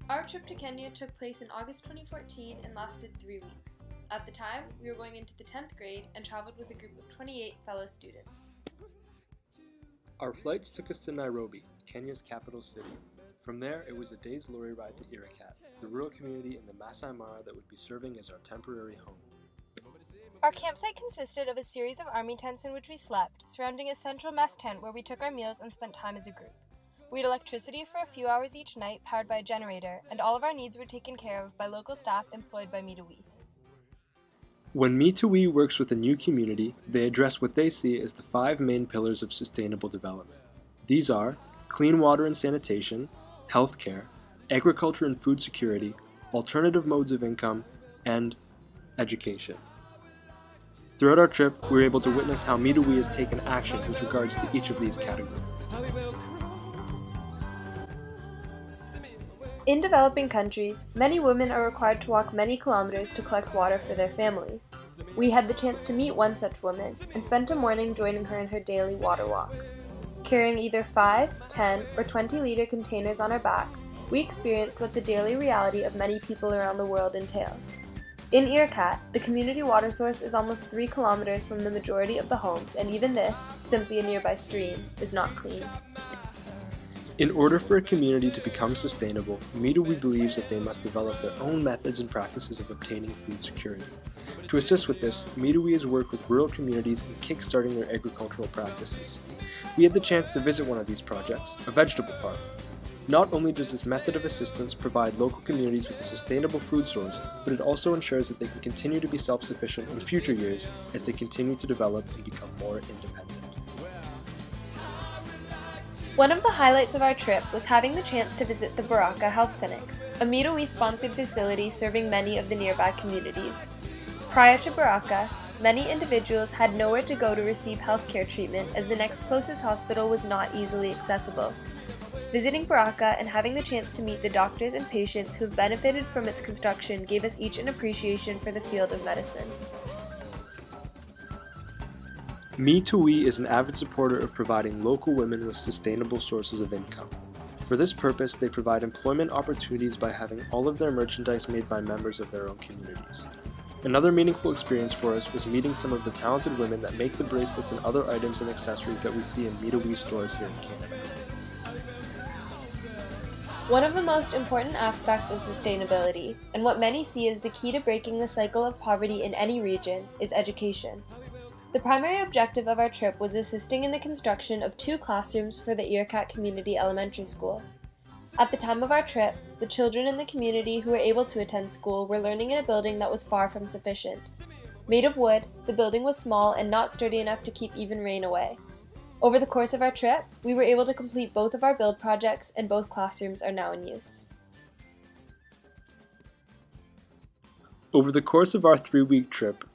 Our trip to Kenya took place in August 2014 and lasted 3 weeks. At the time, we were going into the 10th grade and traveled with a group of 28 fellow students. Our flights took us to Nairobi, Kenya's capital city. From there, it was a day's lorry ride to Irakat, the rural community in the Masai Mara that would be serving as our temporary home. Our campsite consisted of a series of army tents in which we slept, surrounding a central mess tent where we took our meals and spent time as a group. We had electricity for a few hours each night, powered by a generator, and all of our needs were taken care of by local staff employed by Me2We. When Me2We works with a new community, they address what they see as the 5 main pillars of sustainable development. These are clean water and sanitation, healthcare, agriculture and food security, alternative modes of income, and education. Throughout our trip, we were able to witness how Me2We has taken action with regards to each of these categories. In developing countries, many women are required to walk many kilometers to collect water for their families. We had the chance to meet one such woman and spent a morning joining her in her daily water walk. Carrying either 5, 10, or 20-liter containers on our backs, we experienced what the daily reality of many people around the world entails. In Irakat, the community water source is almost 3 kilometers from the majority of the homes, and even this, simply a nearby stream, is not clean. In order for a community to become sustainable, Me2We believes that they must develop their own methods and practices of obtaining food security. To assist with this, Me2We has worked with rural communities in kickstarting their agricultural practices. We had the chance to visit one of these projects, a vegetable farm. Not only does this method of assistance provide local communities with a sustainable food source, but it also ensures that they can continue to be self-sufficient in future years as they continue to develop and become more independent. One of the highlights of our trip was having the chance to visit the Baraka Health Clinic, a Me2We-sponsored facility serving many of the nearby communities. Prior to Baraka, many individuals had nowhere to go to receive healthcare treatment as the next closest hospital was not easily accessible. Visiting Baraka and having the chance to meet the doctors and patients who have benefited from its construction gave us each an appreciation for the field of medicine. Me2We is an avid supporter of providing local women with sustainable sources of income. For this purpose, they provide employment opportunities by having all of their merchandise made by members of their own communities. Another meaningful experience for us was meeting some of the talented women that make the bracelets and other items and accessories that we see in Me2We stores here in Canada. One of the most important aspects of sustainability, and what many see as the key to breaking the cycle of poverty in any region, is education. The primary objective of our trip was assisting in the construction of 2 classrooms for the Irakat Community Elementary School. At the time of our trip, the children in the community who were able to attend school were learning in a building that was far from sufficient. Made of wood, the building was small and not sturdy enough to keep even rain away. Over the course of our trip, we were able to complete both of our build projects, and both classrooms are now in use. Over the course of our 3-week trip,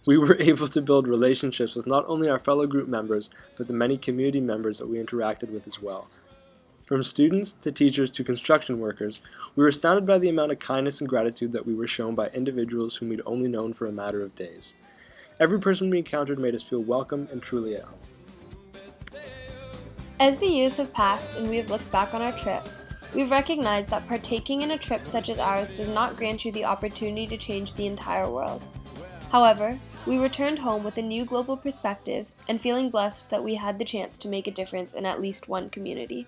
we were able to build relationships with not only our fellow group members, but the many community members that we interacted with as well. From students to teachers to construction workers, we were astounded by the amount of kindness and gratitude that we were shown by individuals whom we'd only known for a matter of days. Every person we encountered made us feel welcome and truly at home. As the years have passed and we have looked back on our trip, we've recognized that partaking in a trip such as ours does not grant you the opportunity to change the entire world. However, we returned home with a new global perspective and feeling blessed that we had the chance to make a difference in at least one community.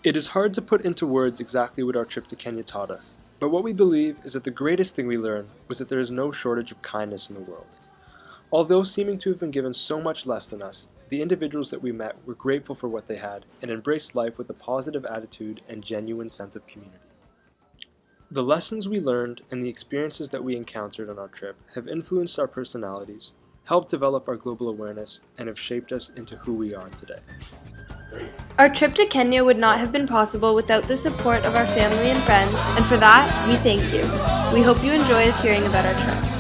It is hard to put into words exactly what our trip to Kenya taught us, but what we believe is that the greatest thing we learned was that there is no shortage of kindness in the world. Although seeming to have been given so much less than us, the individuals that we met were grateful for what they had and embraced life with a positive attitude and genuine sense of community. The lessons we learned and the experiences that we encountered on our trip have influenced our personalities, helped develop our global awareness, and have shaped us into who we are today. Our trip to Kenya would not have been possible without the support of our family and friends, and for that, we thank you. We hope you enjoyed hearing about our trip.